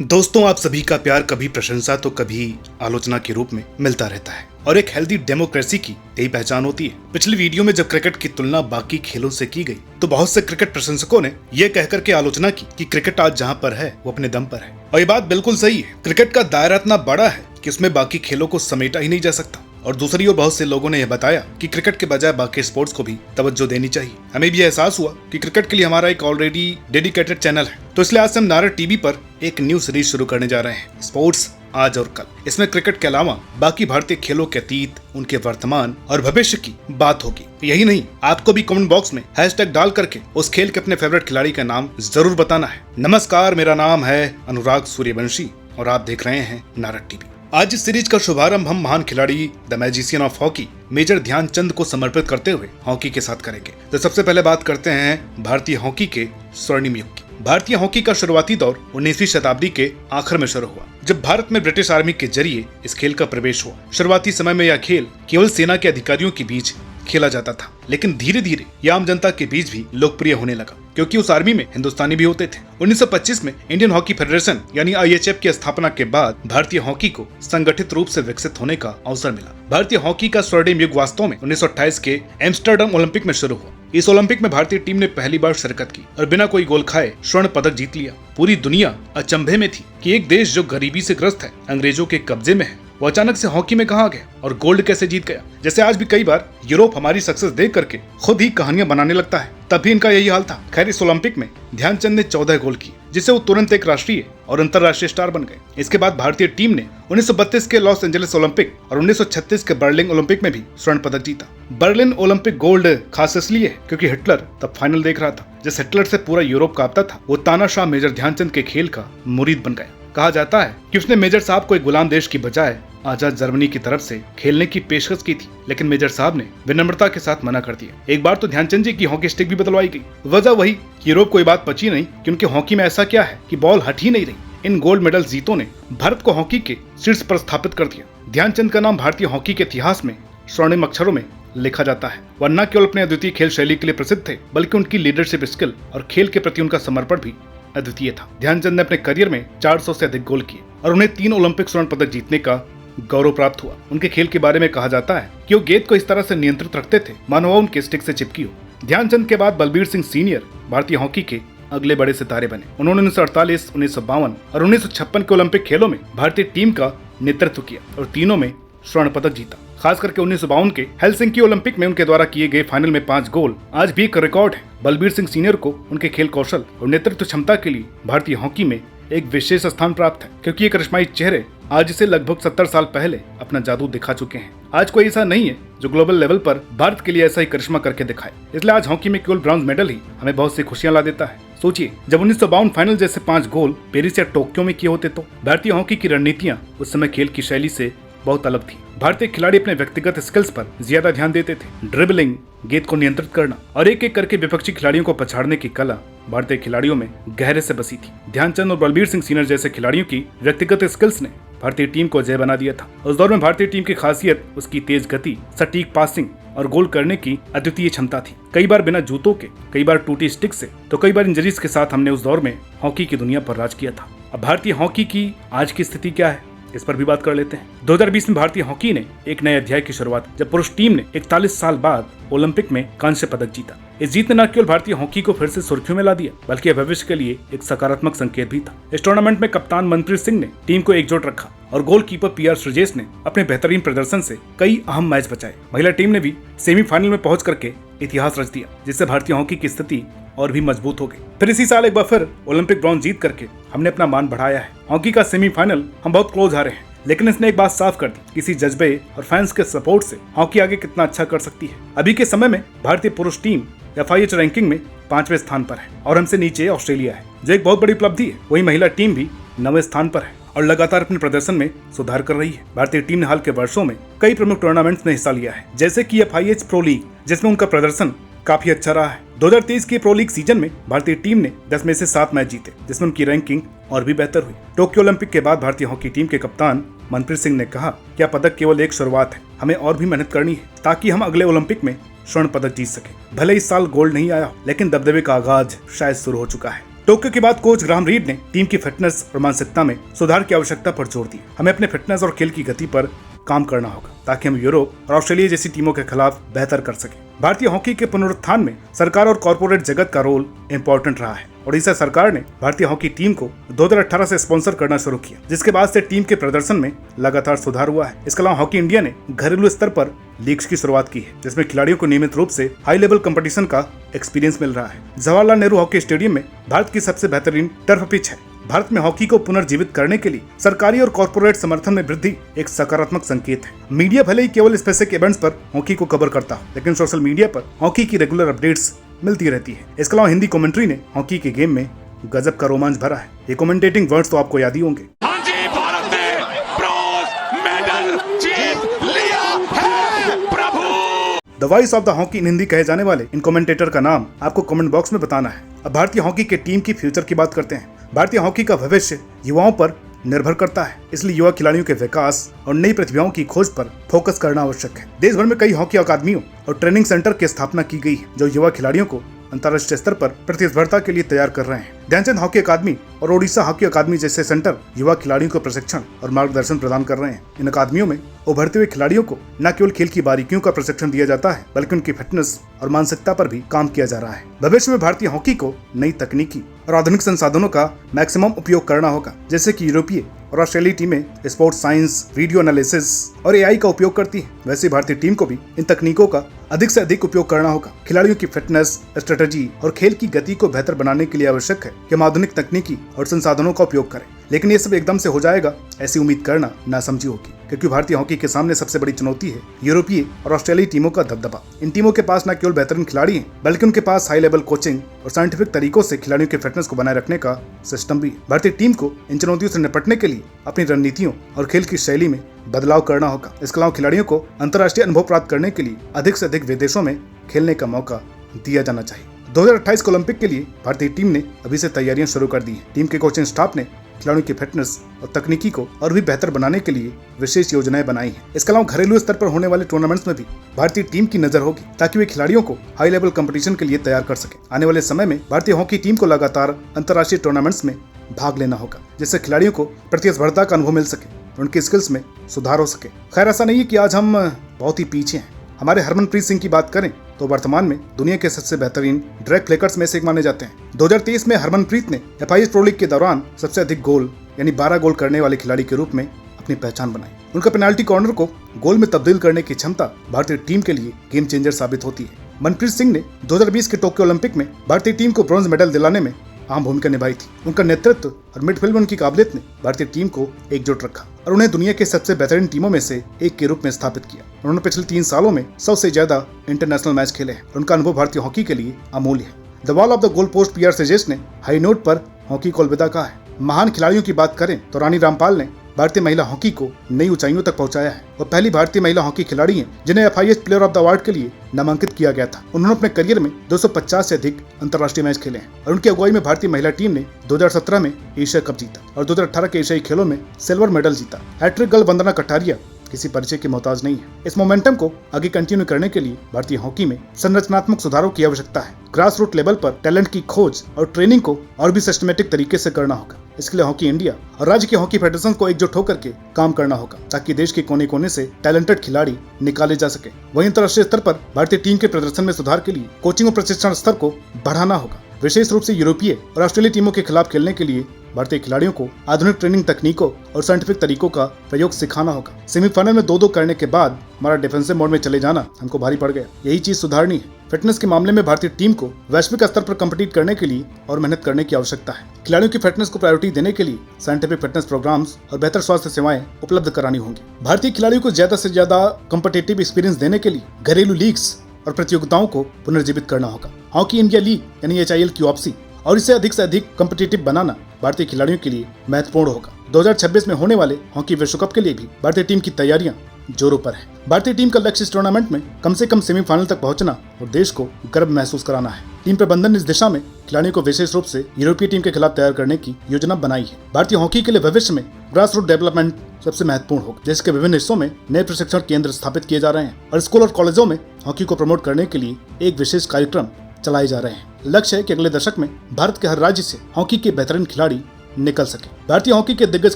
दोस्तों, आप सभी का प्यार कभी प्रशंसा तो कभी आलोचना के रूप में मिलता रहता है और एक हेल्दी डेमोक्रेसी की यही पहचान होती है। पिछली वीडियो में जब क्रिकेट की तुलना बाकी खेलों से की गई तो बहुत से क्रिकेट प्रशंसकों ने यह कहकर के आलोचना की कि क्रिकेट आज जहां पर है वो अपने दम पर है, और ये बात बिल्कुल सही है। क्रिकेट का दायरा इतना बड़ा है कि उसमें बाकी खेलों को समेटा ही नहीं जा सकता। और दूसरी ओर बहुत से लोगों ने यह बताया कि क्रिकेट के बजाय बाकी स्पोर्ट्स को भी तवज्जो देनी चाहिए। हमें भी एहसास हुआ कि क्रिकेट के लिए हमारा एक ऑलरेडी डेडिकेटेड चैनल है, तो इसलिए आज से हम नारद टीवी पर एक न्यू सीरीज शुरू करने जा रहे हैं, स्पोर्ट्स आज और कल। इसमें क्रिकेट के अलावा बाकी भारतीय खेलों के अतीत, उनके वर्तमान और भविष्य की बात होगी। यही नहीं, आपको भी कमेंट बॉक्स में हैशटैग डाल करके उस खेल के अपने फेवरेट खिलाड़ी का नाम जरूर बताना है। नमस्कार, मेरा नाम है अनुराग सूर्यवंशी और आप देख रहे हैं नारद टीवी। आज इस सीरीज का शुभारंभ हम महान खिलाड़ी the magician of hockey major Dhyan Chand को समर्पित करते हुए हॉकी के साथ करेंगे। तो सबसे पहले बात करते हैं भारतीय हॉकी के स्वर्णिम युग की। भारतीय हॉकी का शुरुआती दौर 19वीं शताब्दी के आखिर में शुरू हुआ, जब भारत में ब्रिटिश आर्मी के जरिए इस खेल का प्रवेश हुआ। शुरुआती समय में यह खेल केवल सेना के अधिकारियों के बीच खेला जाता था, लेकिन धीरे धीरे यह आम जनता के बीच भी लोकप्रिय होने लगा, क्योंकि उस आर्मी में हिंदुस्तानी भी होते थे। 1925 में इंडियन हॉकी फेडरेशन यानी IHF की स्थापना के बाद भारतीय हॉकी को संगठित रूप से विकसित होने का अवसर मिला। भारतीय हॉकी का स्वर्णिम युग वास्तव में 1928 के एम्स्टर्डम ओलंपिक में शुरू हुआ। इस ओलंपिक में भारतीय टीम ने पहली बार शिरकत की और बिना कोई गोल खाए स्वर्ण पदक जीत लिया। पूरी दुनिया अचंभे में थी कि एक देश जो गरीबी से ग्रस्त है, अंग्रेजों के कब्जे में है, वो अचानक से हॉकी में कहाँ गया और गोल्ड कैसे जीत गया। जैसे आज भी कई बार यूरोप हमारी सक्सेस देख करके खुद ही कहानियां बनाने लगता है, तब भी इनका यही हाल था। खैर, इस ओलंपिक में ध्यानचंद ने 14 गोल किए, जिससे वो तुरंत एक राष्ट्रीय और अंतर्राष्ट्रीय स्टार बन गए। इसके बाद भारतीय टीम ने 1932 के लॉस एंजलिस ओलंपिक और 1936 के बर्लिन ओलंपिक में भी स्वर्ण पदक जीता। बर्लिन ओलंपिक गोल्ड खास इसलिए है क्योंकि हिटलर तब फाइनल देख रहा था। जिस हिटलर से पूरा यूरोप कांपता था, वो तानाशाह मेजर ध्यानचंद के खेल का मुरीद बन गया। कहा जाता है कि उसने मेजर साहब को एक गुलाम देश की बजाय आजाद जर्मनी की तरफ से खेलने की पेशकश की थी, लेकिन मेजर साहब ने विनम्रता के साथ मना कर दिया। एक बार तो ध्यानचंद जी की हॉकी स्टिक भी बदलवाई गई। वजह वही, यूरोप को ये बात पची नहीं कि उनके हॉकी में ऐसा क्या है कि बॉल हट ही नहीं रही। इन गोल्ड मेडल जीतों ने भारत को हॉकी के शीर्ष पर स्थापित कर दिया। ध्यानचंद का नाम भारतीय हॉकी के इतिहास में स्वर्णिम अक्षरों में लिखा जाता है। वह न केवल अपने अद्वितीय खेल शैली के लिए प्रसिद्ध थे, बल्कि उनकी लीडरशिप स्किल और खेल के प्रति उनका समर्पण भी अद्वितीय था। ध्यानचंद ने अपने करियर में 400 से अधिक गोल किए और उन्हें 3 ओलंपिक स्वर्ण पदक जीतने का गौरव प्राप्त हुआ। उनके खेल के बारे में कहा जाता है कि वो गेंद को इस तरह से नियंत्रित रखते थे मानो वह उनके स्टिक से चिपकी हो। ध्यानचंद के बाद बलबीर सिंह सीनियर भारतीय हॉकी के अगले बड़े सितारे बने। उन्होंने 1948, 1952 और 1956 के ओलंपिक खेलों में भारतीय टीम का नेतृत्व किया और तीनों में स्वर्ण पदक जीता। खास करके 1952 के हेलसिंकी ओलंपिक में उनके द्वारा किए गए फाइनल में 5 गोल आज भी एक रिकॉर्ड है। बलबीर सिंह सीनियर को उनके खेल कौशल और नेतृत्व क्षमता के लिए भारतीय हॉकी में एक विशेष स्थान प्राप्त है, क्योंकि ये करिश्माई चेहरे आज से लगभग 70 साल पहले अपना जादू दिखा चुके हैं। आज कोई ऐसा नहीं है जो ग्लोबल लेवल पर भारत के लिए ऐसा ही करिश्मा करके दिखाए। इसलिए आज हॉकी में केवल ब्रॉन्ज मेडल ही हमें बहुत सी खुशियां ला देता है। सोचिए, जब 1952 फाइनल जैसे 5 गोल पेरिस या टोक्यो में किए होते तो भारतीय हॉकी की रणनीतियां उस समय खेल की शैली से बहुत अलग थी। भारतीय खिलाड़ी अपने व्यक्तिगत स्किल्स पर ज्यादा ध्यान देते थे। ड्रिबलिंग, गेंद को नियंत्रित करना और एक एक करके विपक्षी खिलाड़ियों को पछाड़ने की कला भारतीय खिलाड़ियों में गहरे से बसी थी। ध्यानचंद और बलबीर सिंह सीनियर जैसे खिलाड़ियों की व्यक्तिगत स्किल्स ने भारतीय टीम को जय बना दिया था। उस दौर में भारतीय टीम की खासियत उसकी तेज गति, सटीक पासिंग और गोल करने की अद्वितीय क्षमता थी। कई बार बिना जूतों के, कई बार टूटी स्टिक से, तो कई बार इंजरीज के साथ हमने उस दौर में हॉकी की दुनिया पर राज किया था। अब भारतीय हॉकी की आज की स्थिति क्या है, इस पर भी बात कर लेते हैं। 2020 में भारतीय हॉकी ने एक नए अध्याय की शुरुआत, जब पुरुष टीम ने 41 साल बाद ओलंपिक में कांस्य पदक जीता। इस जीत ने न केवल भारतीय हॉकी को फिर से सुर्खियों में ला दिया, बल्कि भविष्य के लिए एक सकारात्मक संकेत भी था। इस टूर्नामेंट में कप्तान मनप्रीत सिंह ने टीम को एकजुट रखा और गोलकीपर PR श्रीजेश ने अपने बेहतरीन प्रदर्शन से कई अहम मैच बचाए। महिला टीम ने भी सेमीफाइनल में पहुंच करके इतिहास रच दिया, जिससे भारतीय हॉकी की स्थिति और भी मजबूत हो गई। फिर इसी साल एक बार फिर ओलंपिक ब्रॉन्ज जीत करके हमने अपना मान बढ़ाया है। हॉकी का सेमीफाइनल हम बहुत क्लोज हारे हैं, लेकिन इसने एक बात साफ कर दी, किसी जज्बे और फैंस के सपोर्ट से हॉकी आगे कितना अच्छा कर सकती है। अभी के समय में भारतीय पुरुष टीम FIH रैंकिंग में 5वें स्थान पर है और हमसे नीचे ऑस्ट्रेलिया है, जो एक बहुत बड़ी उपलब्धि है। वही महिला टीम भी 9वें स्थान पर है और लगातार अपने प्रदर्शन में सुधार कर रही है। भारतीय टीम ने हाल के वर्षों में कई प्रमुख टूर्नामेंट्स में हिस्सा लिया है, जैसे कि FIH प्रो लीग, जिसमें उनका प्रदर्शन काफी अच्छा रहा है। 2023 के प्रो लीग सीजन में भारतीय टीम ने 10 में से 7 मैच जीते, जिसमें उनकी रैंकिंग और भी बेहतर हुई। टोक्यो ओलंपिक के बाद भारतीय हॉकी टीम के कप्तान मनप्रीत सिंह ने कहा, क्या पदक केवल एक शुरुआत है, हमें और भी मेहनत करनी है ताकि हम अगले ओलंपिक में स्वर्ण पदक जीत सके। भले इस साल गोल्ड नहीं आया, लेकिन दबदबे का आगाज शायद शुरू हो चुका है। टोक्यो के बाद कोच ग्राहम रीड ने टीम की फिटनेस और मानसिकता में सुधार की आवश्यकता पर जोर दिया। हमें अपने फिटनेस और खेल की गति पर काम करना होगा ताकि हम यूरोप और ऑस्ट्रेलिया जैसी टीमों के खिलाफ बेहतर कर सकें। भारतीय हॉकी के पुनरुत्थान में सरकार और कॉर्पोरेट जगत का रोल इम्पोर्टेंट रहा है। ओडिशा सरकार ने भारतीय हॉकी टीम को 2018 से स्पॉन्सर करना शुरू किया, जिसके बाद से टीम के प्रदर्शन में लगातार सुधार हुआ है। इसके अलावा हॉकी इंडिया ने घरेलू स्तर पर लीग्स की शुरुआत की है, जिसमें खिलाड़ियों को नियमित रूप से हाई लेवल कंपटीशन का एक्सपीरियंस मिल रहा है। जवाहरलाल नेहरू हॉकी स्टेडियम में भारत की सबसे बेहतरीन टर्फ पिच है। भारत में हॉकी को पुनर्जीवित करने के लिए सरकारी और कॉर्पोरेट समर्थन में वृद्धि एक सकारात्मक संकेत है। मीडिया भले ही केवल स्पेसिफिक इवेंट्स पर हॉकी को कवर करता है, लेकिन सोशल मीडिया पर हॉकी की रेगुलर अपडेट्स मिलती रहती है। इसके अलावा हिंदी कमेंट्री ने हॉकी के गेम में गजब का रोमांच भरा है। ये कमेंटेटिंग वर्ड्स तो आपको याद ही होंगे। भारत ने ब्रॉन्ज मेडल जीत लिया है प्रभु। The voice of the hockey in Hindi कहे जाने वाले इन कमेंटेटर का नाम आपको कमेंट बॉक्स में बताना है। अब भारतीय हॉकी के टीम की फ्यूचर की बात करते हैं। भारतीय हॉकी का भविष्य युवाओं पर निर्भर करता है, इसलिए युवा खिलाड़ियों के विकास और नई प्रतिभाओं की खोज पर फोकस करना आवश्यक है। देश भर में कई हॉकी अकादमियों और ट्रेनिंग सेंटर की स्थापना की गई है, जो युवा खिलाड़ियों को अंतर्राष्ट्रीय स्तर पर प्रतिस्पर्धा के लिए तैयार कर रहे हैं। ध्यानचंद हॉकी अकादमी और ओडिशा हॉकी अकादमी जैसे सेंटर युवा खिलाड़ियों को प्रशिक्षण और मार्गदर्शन प्रदान कर रहे हैं। इन अकादमियों में उभरते हुए खिलाड़ियों को न केवल खेल की बारीकियों का प्रशिक्षण दिया जाता है, बल्कि उनकी फिटनेस और मानसिकता पर भी काम किया जा रहा है। भविष्य में भारतीय हॉकी को नई तकनीकी और आधुनिक संसाधनों का मैक्सिमम उपयोग करना होगा, जैसे कि यूरोपीय और ऑस्ट्रेलियाई टीमें स्पोर्ट्स साइंस, वीडियो एनालिसिस और एआई का उपयोग करती है। वैसे भारतीय टीम को भी इन तकनीकों का अधिक से अधिक उपयोग करना होगा। खिलाड़ियों की फिटनेस, स्ट्रेटजी और खेल की गति को बेहतर बनाने के लिए आवश्यक है कि हम आधुनिक तकनीकी और संसाधनों का उपयोग करें, लेकिन ये सब एकदम से हो जाएगा ऐसी उम्मीद करना नासमझी होगी, क्योंकि भारतीय हॉकी के सामने सबसे बड़ी चुनौती है यूरोपीय और ऑस्ट्रेलियाई टीमों का दबदबा। इन टीमों के पास न केवल बेहतरीन खिलाड़ी हैं, बल्कि उनके पास हाई लेवल कोचिंग और साइंटिफिक तरीकों से खिलाड़ियों की फिटनेस को बनाए रखने का सिस्टम भी है। भारतीय टीम को इन चुनौतियों से निपटने के लिए अपनी रणनीतियों और खेल की शैली में बदलाव करना होगा। इसके अलावा खिलाड़ियों को अंतर्राष्ट्रीय अनुभव प्राप्त करने के लिए अधिक से अधिक विदेशों में खेलने का मौका दिया जाना चाहिए। 2028 के ओलंपिक के लिए भारतीय टीम ने अभी से तैयारियां शुरू कर दी हैं। टीम के कोचिंग स्टाफ ने खिलाड़ियों की फिटनेस और तकनीकी को और भी बेहतर बनाने के लिए विशेष योजनाएं बनाई हैं। इसके अलावा घरेलू स्तर पर होने वाले टूर्नामेंट्स में भी भारतीय टीम की नजर होगी, ताकि वे खिलाड़ियों को हाई लेवल कंपटीशन के लिए तैयार कर सके। आने वाले समय में भारतीय हॉकी टीम को लगातार अंतर्राष्ट्रीय टूर्नामेंट्स में भाग लेना होगा, जिससे खिलाड़ियों को प्रतिस्पर्धा का अनुभव मिल सके, उनकी स्किल्स में सुधार हो सके। खैर, ऐसा नहीं है कि आज हम बहुत ही पीछे हैं। हमारे हरमनप्रीत सिंह की बात करें तो वर्तमान में दुनिया के सबसे बेहतरीन ड्रैग फ्लेकर्स में से एक माने जाते हैं। 2023 में हरमनप्रीत ने FIH प्रो लीग के दौरान सबसे अधिक गोल यानी 12 गोल करने वाले खिलाड़ी के रूप में अपनी पहचान बनाई। उनका पेनाल्टी कॉर्नर को गोल में तब्दील करने की क्षमता भारतीय टीम के लिए गेम चेंजर साबित होती है। मनप्रीत सिंह ने 2020 के टोक्यो ओलंपिक में भारतीय टीम को ब्रॉन्ज मेडल दिलाने में अहम भूमिका निभाई थी। उनका नेतृत्व और मिडफील्ड में उनकी काबिलियत ने भारतीय टीम को एकजुट रखा और उन्हें दुनिया के सबसे बेहतरीन टीमों में से एक के रूप में स्थापित किया। उन्होंने पिछले 3 सालों में 100 से ज्यादा इंटरनेशनल मैच खेले हैं। उनका अनुभव भारतीय हॉकी के लिए अमूल्य है। The wall of the goal post PR sages ने हाई नोट पर हॉकी को अलविदा कहा है। महान खिलाड़ियों की बात करें तो रानी रामपाल ने भारतीय महिला हॉकी को नई ऊंचाइयों तक पहुंचाया है। वो पहली भारतीय महिला हॉकी खिलाड़ी हैं जिन्हें FIH player of the award के लिए नामांकित किया गया था। उन्होंने अपने करियर में 250 से अधिक अंतर्राष्ट्रीय मैच खेले हैं और उनकी अगुवाई में भारतीय महिला टीम ने 2017 में एशिया कप जीता और 2018 के एशियाई खेलों में सिल्वर मेडल जीता। हैट्रिक गर्ल वंदना कटारिया किसी परिचय की मोहताज नहीं है। इस मोमेंटम को आगे कंटिन्यू करने के लिए भारतीय हॉकी में संरचनात्मक सुधारों की आवश्यकता है। ग्रास रूट लेवल पर टैलेंट की खोज और ट्रेनिंग को और भी सिस्टमेटिक तरीके से करना होगा। इसके लिए हॉकी इंडिया और राज्य के हॉकी फेडरेशन को एकजुट होकर के काम करना होगा, ताकि देश के कोने कोने से टैलेंटेड खिलाड़ी निकाले जा सके। वहीं अंतर्राष्ट्रीय स्तर पर भारतीय टीम के प्रदर्शन में सुधार के लिए कोचिंग और प्रशिक्षण स्तर को बढ़ाना होगा। विशेष रूप से यूरोपीय और ऑस्ट्रेलियाई टीमों के खिलाफ खेलने के लिए भारतीय खिलाड़ियों को आधुनिक ट्रेनिंग तकनीकों और साइंटिफिक तरीकों का प्रयोग सिखाना होगा। सेमीफाइनल में 2-2 करने के बाद हमारा डिफेंसिव मोड में चले जाना हमको भारी पड़ गया। यही चीज सुधारनी है। फिटनेस के मामले में भारतीय टीम को वैश्विक स्तर पर कम्पीट करने के लिए और मेहनत करने की आवश्यकता है। खिलाड़ियों की फिटनेस को प्रायोरिटी देने के लिए साइंटिफिक फिटनेस प्रोग्राम्स और बेहतर स्वास्थ्य सेवाएं उपलब्ध करानी होंगी। भारतीय खिलाड़ियों को ज्यादा से ज्यादा कॉम्पिटिटिव एक्सपीरियंस देने के लिए घरेलू लीग्स और प्रतियोगिताओं को पुनर्जीवित करना होगा। हॉकी इंडिया लीग यानी HIL की वापसी और इसे अधिक से अधिक कॉम्पिटिटिव बनाना भारतीय खिलाड़ियों के लिए महत्वपूर्ण होगा। 2026 में होने वाले हॉकी विश्व कप के लिए भी भारतीय टीम की तैयारियां जोरों पर है। भारतीय टीम का लक्ष्य इस टूर्नामेंट में कम से कम सेमीफाइनल तक पहुंचना और देश को गर्व महसूस कराना है। टीम प्रबंधन इस दिशा में खिलाड़ियों को विशेष रूप से यूरोपीय टीम के खिलाफ तैयार करने की योजना बनाई है। भारतीय हॉकी के लिए भविष्य में ग्रास रूट डेवलपमेंट सबसे महत्वपूर्ण होगा, जिसके विभिन्न हिस्सों में नए प्रशिक्षण केंद्र स्थापित किए जा रहे हैं और स्कूल और कॉलेजों में हॉकी को प्रमोट करने के लिए एक विशेष कार्यक्रम चलाए जा रहे हैं। लक्ष्य है कि अगले दशक में भारत के हर राज्य से हॉकी के बेहतरीन खिलाड़ी निकल सके। भारतीय हॉकी के दिग्गज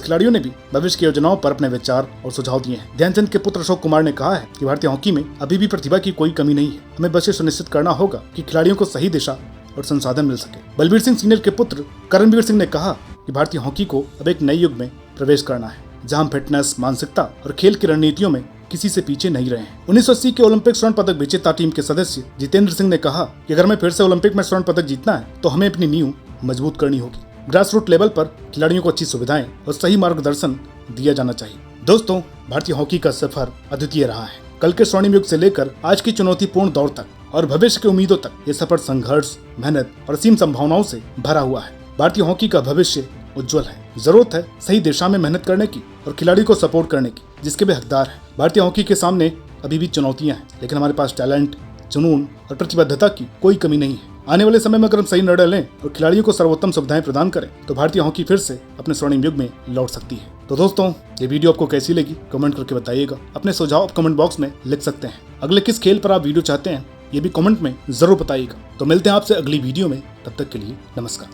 खिलाड़ियों ने भी भविष्य की योजनाओं पर अपने विचार और सुझाव दिए हैं। ध्यानचंद के पुत्र अशोक कुमार ने कहा है कि भारतीय हॉकी में अभी भी प्रतिभा की कोई कमी नहीं है। हमें बस ये सुनिश्चित करना होगा कि खिलाड़ियों को सही दिशा और संसाधन मिल सके। बलबीर सिंह सीनियर के पुत्र करणवीर सिंह ने कहा कि भारतीय हॉकी को अब एक नए युग में प्रवेश करना है, जहां हम फिटनेस, मानसिकता और खेल की रणनीतियों में किसी से पीछे नहीं रहे हैं। 1980 के ओलंपिक स्वर्ण पदक विजेता टीम के सदस्य जितेंद्र सिंह ने कहा कि अगर हमें फिर से ओलंपिक में स्वर्ण पदक जीतना है तो हमें अपनी नींव मजबूत करनी होगी। ग्रास रूट लेवल पर खिलाड़ियों को अच्छी सुविधाएं और सही मार्गदर्शन दिया जाना चाहिए। दोस्तों, भारतीय हॉकी का सफर अद्वितीय रहा है। कल के स्वर्णिम युग से लेकर आज की चुनौतीपूर्ण दौर तक और भविष्य की उम्मीदों तक ये सफर संघर्ष, मेहनत और असीम संभावनाओं से भरा हुआ है। भारतीय हॉकी का भविष्य उज्जवल है। जरूरत है सही दिशा में मेहनत करने की और खिलाड़ी को सपोर्ट करने की, जिसके भी हकदार हैं। भारतीय हॉकी के सामने अभी भी चुनौतियां हैं, लेकिन हमारे पास टैलेंट, जुनून और प्रतिबद्धता की कोई कमी नहीं है। आने वाले समय में अगर हम सही निर्णय लें और खिलाड़ियों को सर्वोत्तम सुविधाएं प्रदान करें तो भारतीय हॉकी फिर से अपने स्वर्णिम युग में लौट सकती है। तो दोस्तों, ये वीडियो आपको कैसी लगी कमेंट करके बताइएगा। अपने सुझाव कमेंट बॉक्स में लिख सकते हैं। अगले किस खेल पर आप वीडियो चाहते हैं ये भी कमेंट में जरूर बताइएगा। तो मिलते हैं आपसे अगली वीडियो में, तब तक के लिए नमस्कार।